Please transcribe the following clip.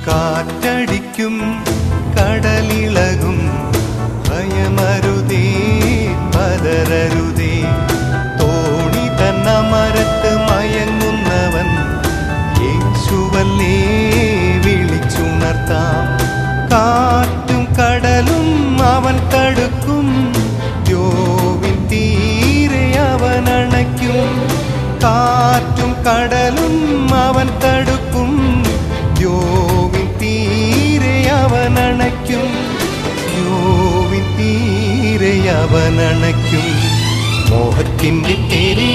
കാറ്റടിക്കും കടലിളകും ഭയമരുതേ പതരരുതേ. തോണി തന്ന മരത്ത് മയങ്ങുന്നവൻ യേശുവല്ലേ വിളിച്ചുണർത്താം. കാറ്റും കടലും അവൻ തടുക്കും, ദ്യോവിൻ തീരെ അവൻ അണയ്ക്കും. കാറ്റും കടലും അവൻ തടുക്കും, ദ്യോവിൻ തീരെ അവൻ അണയ്ക്കും. ദ്യോവിൻ തീരെ അവൻ അണയ്ക്കും. മോഹത്തിൻ്റെ തെരേ